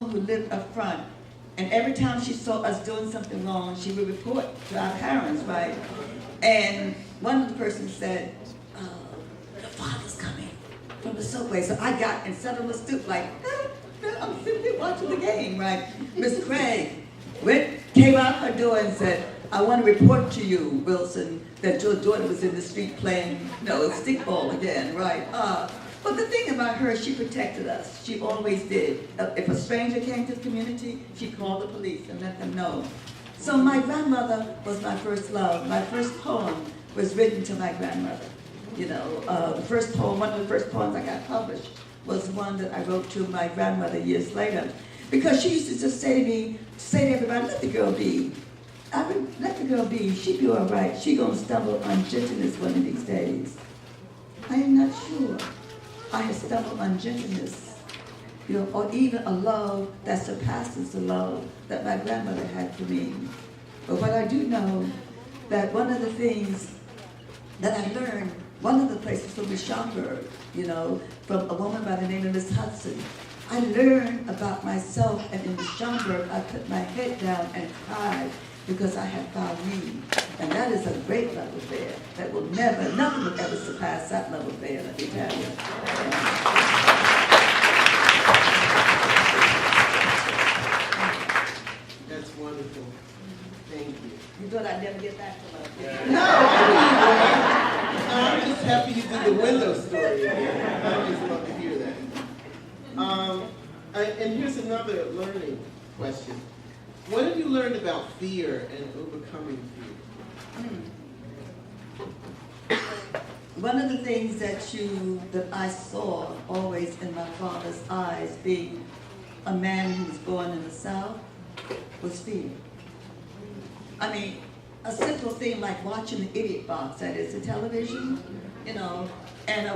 who lived up front, and every time she saw us doing something wrong, she would report to our parents, right? And one of the persons said, your father's coming from the subway. So I got and sat on the stoop like, I'm sitting here watching the game, right? Miss Craig came out her door and said, I want to report to you, Wilson, that your daughter was in the street playing, stickball again, right? But the thing about her, she protected us. She always did. If a stranger came to the community, she called the police and let them know. So my grandmother was my first love. My first poem was written to my grandmother. The first poem, one of the first poems I got published was one that I wrote to my grandmother years later. Because she used to just say to everybody, let the girl be. Let the girl be. She be all right. She gonna stumble on gentleness one of these days. I am not sure I have stumbled on gentleness, or even a love that surpasses the love that my grandmother had for me. But what I do know, that one of the things that I learned, one of the places from Miss Schomburg, from a woman by the name of Miss Hudson, I learned about myself, and in Miss Schomburg, I put my head down and cried because I had found me. And that is a great love affair that will never, nothing will ever surpass that love affair, let me tell you. That's wonderful. Thank you. You thought I'd never get back to love? No, I'm just happy you did the window story. I just love to hear that. And here's another learning question. What have you learned about fear and overcoming fear? One of the things that I saw always in my father's eyes, being a man who was born in the South, was fear. I mean, a simple thing like watching the Idiot Box, that is, the television, and a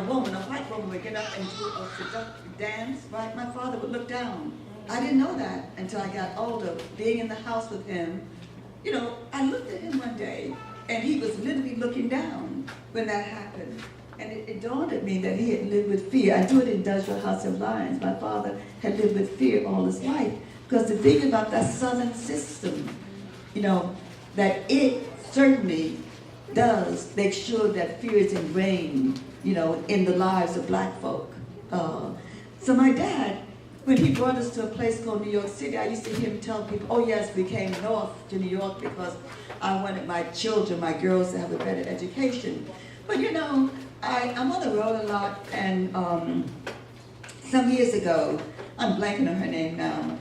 white woman would get up and do a seductive dance, right? My father would look down. I didn't know that until I got older, being in the house with him. I looked at him one day, and he was literally looking down when that happened. And it dawned on me that he had lived with fear. I do it in Industrial House of Lions. My father had lived with fear all his life. Because the thing about that Southern system, that it certainly does make sure that fear is ingrained, in the lives of black folk. So my dad, when he brought us to a place called New York City, I used to hear him tell people, oh yes, we came north to New York because I wanted my children, my girls, to have a better education. But I'm on the road a lot, and some years ago, I'm blanking on her name now,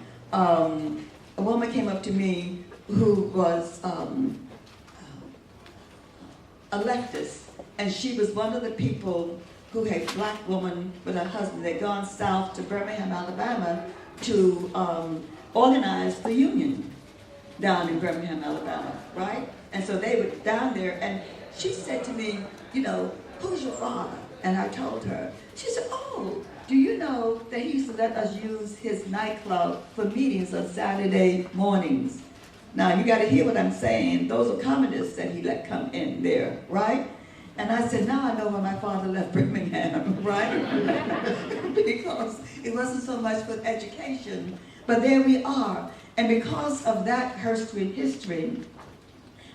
a woman came up to me who was a leftist, and she was one of the people who had a black woman with her husband. They'd gone south to Birmingham, Alabama to organize the union down in Birmingham, Alabama, right? And so they were down there, and she said to me, who's your father? And I told her. She said, oh, do you know that he used to let us use his nightclub for meetings on Saturday mornings? Now, you got to hear what I'm saying. Those are communists that he let come in there, right? And I said, now I know why my father left Birmingham, right? Because it wasn't so much for education, but there we are. And because of that history,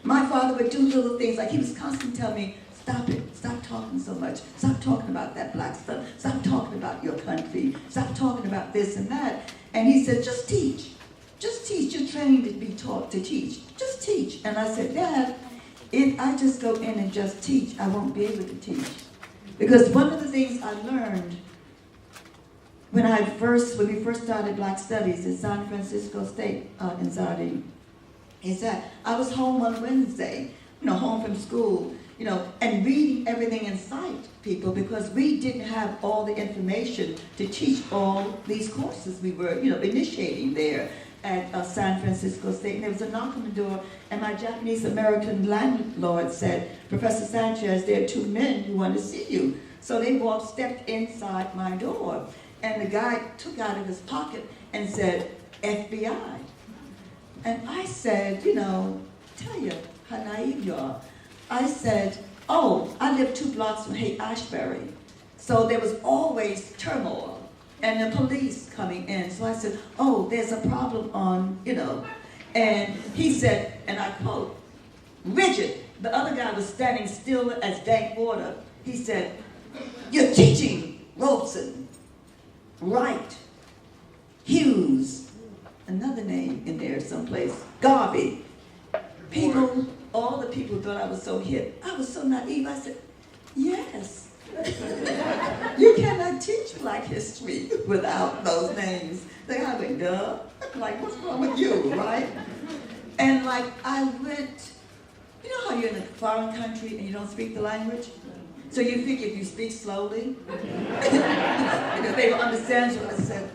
my father would do little things, like he was constantly telling me, stop it, stop talking so much, stop talking about that black stuff, stop talking about your country, stop talking about this and that. And he said, just teach, you're trained to be taught to teach, just teach. And I said, Dad, if I just go in and just teach, I won't be able to teach. Because one of the things I learned when we first started Black Studies in San Francisco State, in Nzadi, is that I was home on Wednesday, home from school, and reading everything in sight, people, because we didn't have all the information to teach all these courses we were, initiating there at San Francisco State. And there was a knock on the door, and my Japanese-American landlord said, Professor Sanchez, there are two men who want to see you. So they stepped inside my door, and the guy took out of his pocket and said, FBI. And I said, tell you how naive you are. I said, oh, I live 2 blocks from Haight-Ashbury. So there was always turmoil. and the police coming in. So I said, oh, there's a problem on, And he said, and I quote, rigid. The other guy was standing still as dank water. He said, you're teaching Robeson, Wright, Hughes, another name in there someplace, Garvey. People, all the people thought I was so hip. I was so naive. I said, yes. You cannot teach Black history without those names. They are like, duh. Like, what's wrong with you, right? And like, I went, you know how you're in a foreign country and you don't speak the language? So you think if you speak slowly, they will understand you. I said,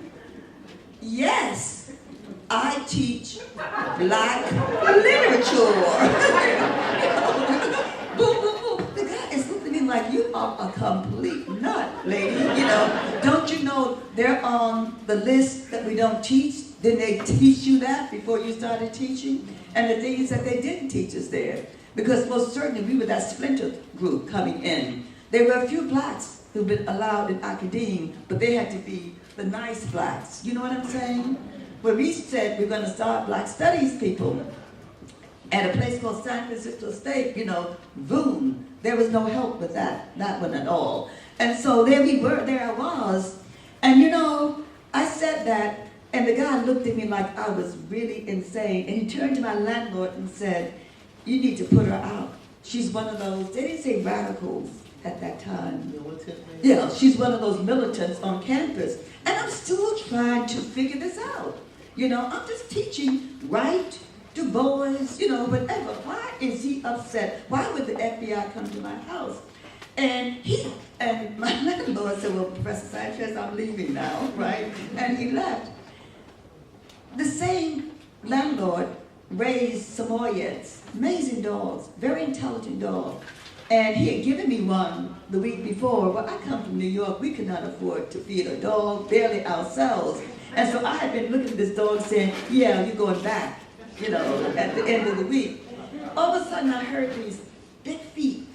yes, I teach Black literature. Boom, boom, boom. The guy is looking at me like, you are a complete nut, lady. Don't you know they're on the list that we don't teach? Didn't they teach you that before you started teaching? And the thing is that they didn't teach us there. Because most certainly we were that splinter group coming in. There were a few Blacks who've been allowed in academia, but they had to be the nice Blacks. You know what I'm saying? When we said we're going to start Black Studies people at a place called San Francisco State, boom, there was no help with that one at all. And so there we were, there I was. And I said that, and the guy looked at me like I was really insane. And he turned to my landlord and said, you need to put her out. She's one of those, they didn't say radicals at that time. Yeah, she's one of those militants on campus. And I'm still trying to figure this out. I'm just teaching right to boys, whatever. Why is he upset? Why would the FBI come to my house? And my landlord said, well, Professor Sanchez, I'm leaving now, right? And he left. The same landlord raised Samoyeds, amazing dogs, very intelligent dog. And he had given me one the week before. Well, I come from New York. We could not afford to feed a dog, barely ourselves. And so I had been looking at this dog saying, yeah, you're going back, at the end of the week. All of a sudden I heard these big feet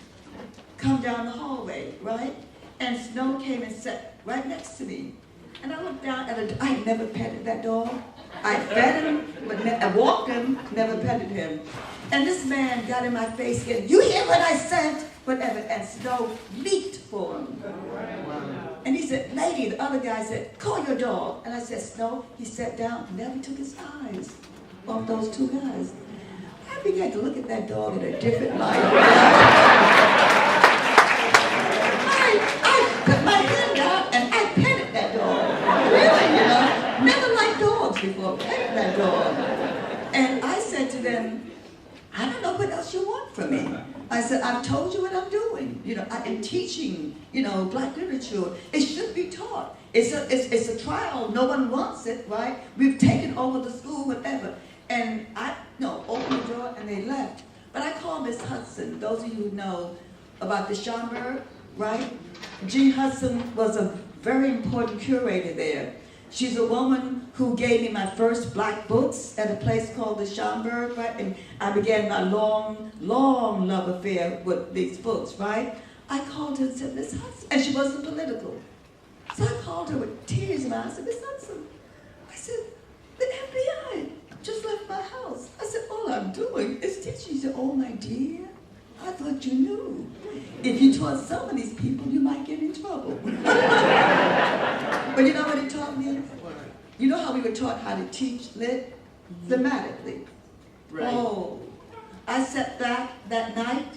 come down the hallway, right? And Snow came and sat right next to me. And I looked down at I had never petted that dog. I fed him, but I walked him, never petted him. And this man got in my face again, you hear what I said? Whatever, and Snow leaped for him. And he said, lady, the other guy said, call your dog. And I said, Snow. He sat down, never took his eyes off those two guys. I began to look at that dog in a different light. I put my hand out and I petted that dog. Really, never liked dogs before, petted that dog. And I said to them, I don't know what else you want from me. I said, I've told you what I'm doing. I am teaching, Black literature. It should be taught. It's a trial. No one wants it, right? We've taken over the school, whatever. And I opened the door and they left. But I called Miss Hudson. Those of you who know about the Schomburg, right? Jean Hudson was a very important curator there. She's a woman who gave me my first Black books at a place called the Schomburg, right? And I began my long, long love affair with these books, right? I called her and said, Miss Hudson, and she wasn't political. So I called her with tears in my eyes. I said, Miss Hudson, I said, the FBI just left my house. I said, all I'm doing is teaching. She said, oh, my dear, I thought you knew. If you taught some of these people, you might get in trouble. But you know what it taught me? You know how we were taught how to teach lit? Thematically. Right. Oh, I sat back that night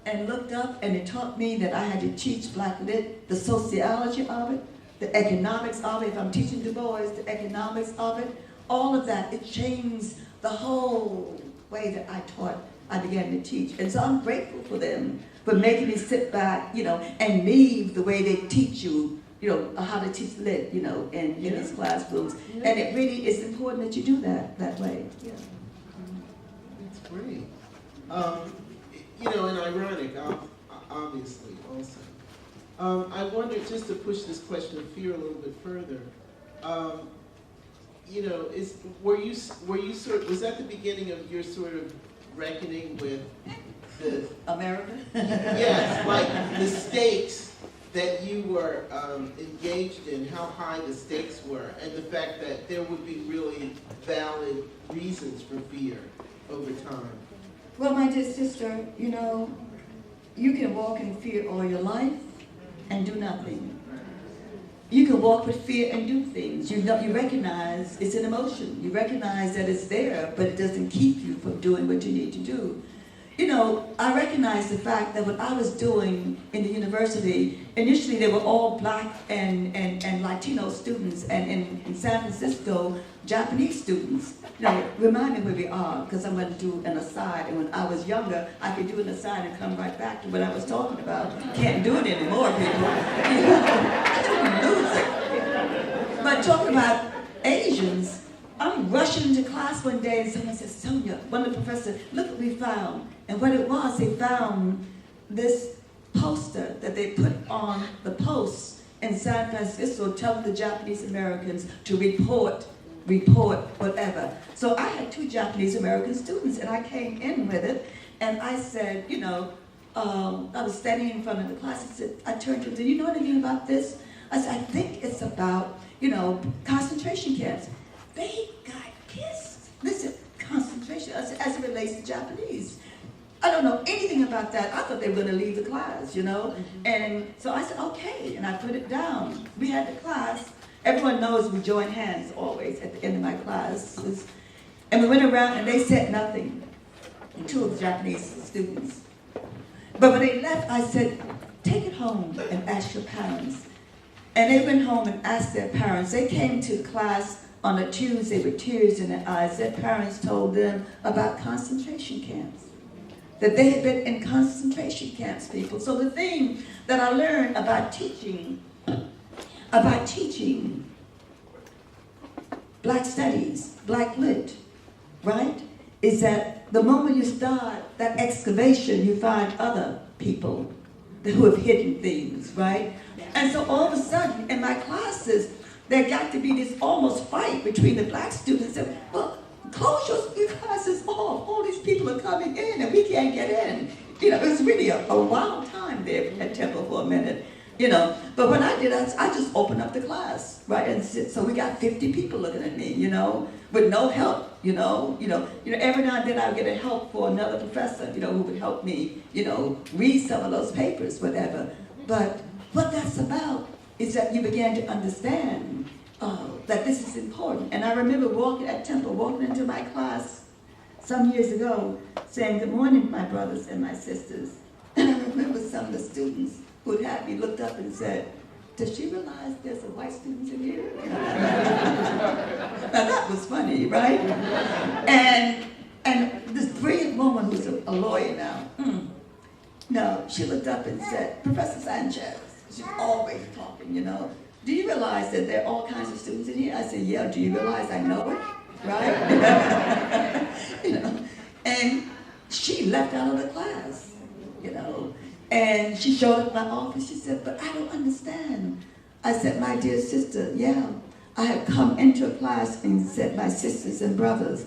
and looked up, and it taught me that I had to teach Black lit, the sociology of it, the economics of it. If I'm teaching Du Bois, the economics of it, all of that. It changed the whole way that I began to teach. And so I'm grateful for them for making me sit back, and leave the way they teach you, how to teach lit, in these classrooms. Yeah. And it really is important that you do that way. Yeah. That's great. And ironic, obviously, also. I wonder, just to push this question of fear a little bit further, was that the beginning of your sort of reckoning with the America? Yes, like the stakes that you were engaged in, how high the stakes were, and the fact that there would be really valid reasons for fear over time? Well, my dear sister, you know, you can walk in fear all your life and do nothing. You can walk with fear and do things. You recognize it's an emotion. You recognize that it's there, but it doesn't keep you from doing what you need to do. You know, I recognize the fact that what I was doing in the university, initially they were all black and Latino students, and in San Francisco, Japanese students. You know, remind me where we are, because I'm going to do an aside. And when I was younger, I could do an aside and come right back to what I was talking about. Can't do it anymore, people. You know, I just lose it. But talking about Asians, I'm rushing into class one day and someone said, Sonia, one of the professors, look what we found. And what it was, they found this poster that they put on the posts in San Francisco telling the Japanese Americans to report whatever. So I had 2 Japanese American students, and I came in with it, and I said, you know, I was standing in front of the class. I turned to them, do you know anything about this? I said, I think it's about, you know, concentration camps. They got pissed. Listen, concentration, as it relates to Japanese. I don't know anything about that. I thought they were going to leave the class, you know? Mm-hmm. And so I said, okay, and I put it down. We had the class. Everyone knows we join hands always at the end of my classes. And we went around and they said nothing. 2 of the Japanese students. But when they left, I said, take it home and ask your parents. And they went home and asked their parents. They came to class on a Tuesday with tears in their eyes. Their parents told them about concentration camps. That they had been in concentration camps, people. So the thing that I learned about teaching Black studies, Black lit, right, is that the moment you start that excavation, you find other people who have hidden things, right? And so all of a sudden, in my classes, there got to be this almost fight between the Black students and, well, close your classes off. All these people are coming in and we can't get in. You know, it was really a wild time there at Temple for a minute. You know, but when I did, I just opened up the class, right? And so we got 50 people looking at me, you know, with no help, you know. Every now and then I would get a help for another professor, you know, who would help me, you know, read some of those papers, whatever. But what that's about is that you began to understand that this is important. And I remember walking into my class some years ago, saying, good morning, my brothers and my sisters. And I remember some of the students who had had me looked up and said, does she realize there's some white students in here? Now that was funny, right? And this brilliant woman who's a lawyer now, no, she looked up and said, Professor Sanchez, she's always talking, you know, do you realize that there are all kinds of students in here? I said, yeah, do you realize I know it, right? You know, and she left out of the class, you know. And she showed up in my office, she said, but I don't understand. I said, my dear sister, yeah, I have come into a class and said, my sisters and brothers.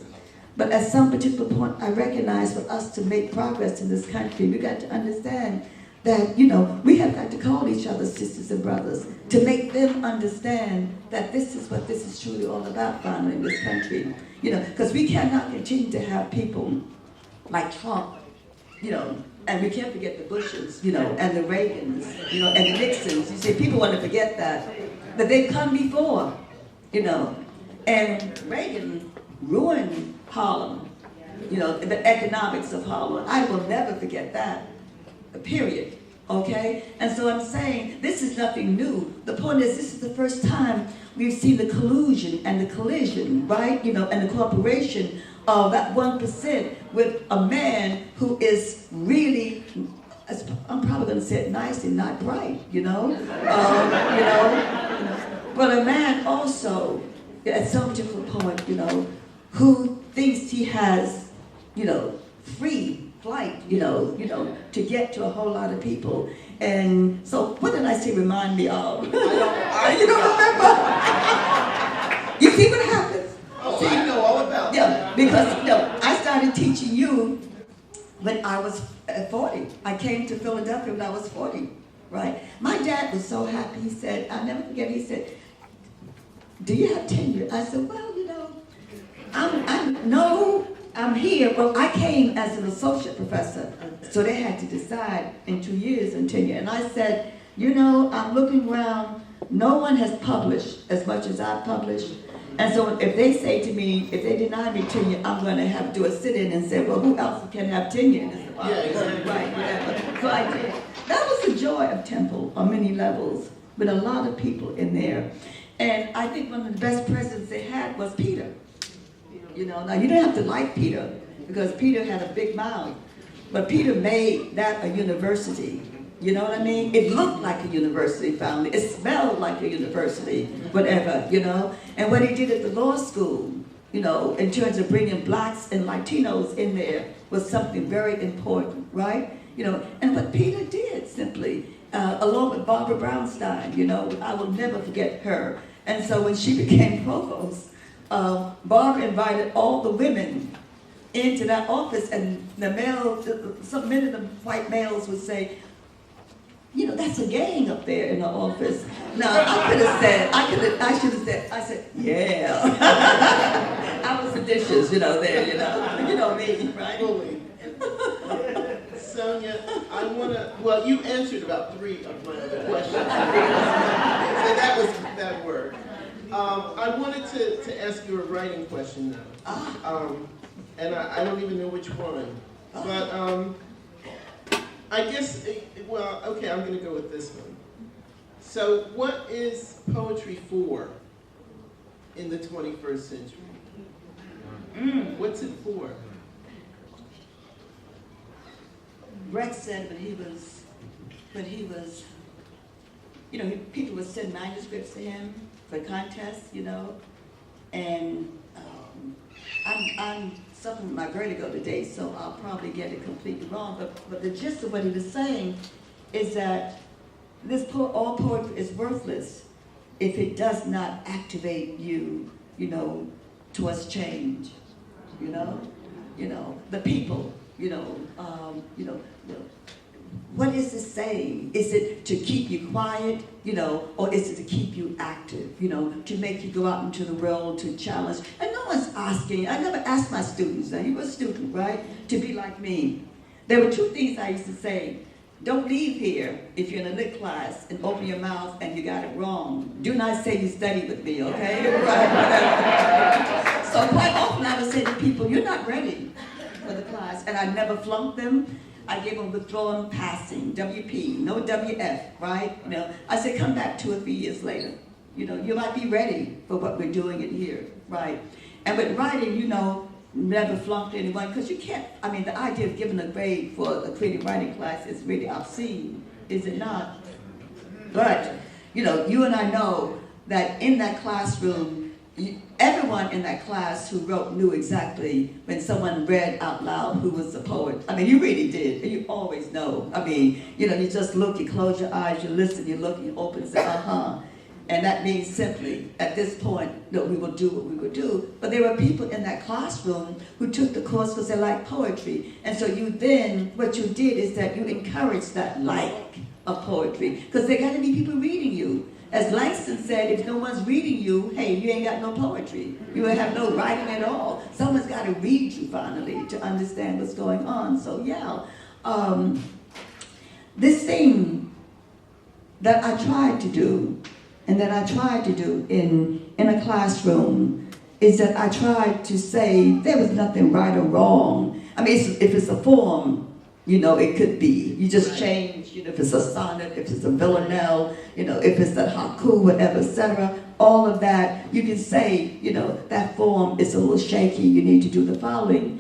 But at some particular point, I recognize for us to make progress in this country, we got to understand that, you know, we have got to call each other sisters and brothers to make them understand that this is what this is truly all about finally in this country. You know, because we cannot continue to have people like Trump, you know, and we can't forget the Bushes, you know, and the Reagans, you know, and the Nixons. You see, people want to forget that. But they've come before, you know. And Reagan ruined Harlem, you know, the economics of Harlem. I will never forget that, period, okay? And so I'm saying this is nothing new. The point is this is the first time we've seen the collusion and the collision, right? You know, and the cooperation of that 1% with a man who is really, I'm probably going to say it nicely, not bright, you know? But a man also, at some particular point, you know, who thinks he has, you know, free flight, you know, to get to a whole lot of people. And so, what did I say remind me of? You don't remember? You see what happens? Oh, see? I know all about that. Because, you know, I started teaching you when I was 40. I came to Philadelphia when I was 40. right? My dad was so happy. He said, I'll never forget, he said, do you have tenure? I said, well, you know, I'm here, but I came as an associate professor. So they had to decide in 2 years and tenure. And I said, you know, I'm looking around, no one has published as much as I've published. And so if they say to me, if they deny me tenure, I'm going to have to do a sit-in and say, well, who else can have tenure? Yeah, exactly. Right, whatever. So I did. That was the joy of Temple on many levels, with a lot of people in there. And I think one of the best presidents they had was Peter. You know, now you didn't have to like Peter, because Peter had a big mouth. But Peter made that a university. You know what I mean? It looked like a university family. It smelled like a university, whatever, you know? And what he did at the law school, you know, in terms of bringing blacks and Latinos in there was something very important, right? You know, and what Peter did simply, along with Barbara Brownstein, you know, I will never forget her. And so when she became provost, Barbara invited all the women into that office, and the males, some many of the white males would say, you know, that's a gang up there in the office. Now, I should have said, I said, yeah. I was the dishes, you know, there, you know me, right? Fully. Sonia, I want to, well, you answered about 3 of my other questions. So that worked. I wanted to ask you a writing question now. And I don't even know which one. But I guess, well, okay, I'm going to go with this one. So what is poetry for in the 21st century? What's it for? Brett said when he was, you know, people would send manuscripts to him for contests, you know, and I'm suffering with my vertigo today, so I'll probably get it completely wrong, but the gist of what he was saying is that all poetry is worthless if it does not activate you, you know, towards change, you know, the people, what is it saying? Is it to keep you quiet, you know, or is it to keep you active, you know, to make you go out into the world to challenge? And no one's asking, I never asked my students, now you were a student, right, to be like me. There were 2 things I used to say. Don't leave here if you're in a lit class and open your mouth and you got it wrong. Do not say you studied with me, okay? Right? So quite often I would say to people, you're not ready for the class, and I never flunked them. I gave them withdrawn passing, WP, no WF, right? You know, I said, come back 2 or 3 years later. You know, you might be ready for what we're doing in here, right? And with writing, you know, never flunked anyone, because you can't, I mean, the idea of giving a grade for a creative writing class is really obscene, is it not? But, you know, you and I know that in that classroom, everyone in that class who wrote knew exactly when someone read out loud who was the poet. I mean, you really did, and you always know. I mean, you know, you just look, you close your eyes, you listen, you look, you open, and say, uh-huh. And that means simply, at this point, that we will do what we will do. But there were people in that classroom who took the course because they liked poetry. And so you then, what you did is that you encouraged that like of poetry, because there got to be people reading you. As Langston said, if no one's reading you, hey, you ain't got no poetry. You will have no writing at all. Someone's got to read you finally to understand what's going on. So yeah, this thing that I tried to do, and that I tried to do in a classroom, is that I tried to say there was nothing right or wrong. I mean, if it's a form, you know, it could be. You just change, you know, if it's a sonnet, if it's a villanelle, you know, if it's a haiku, whatever, etc. All of that, you can say, you know, that form is a little shaky, you need to do the following.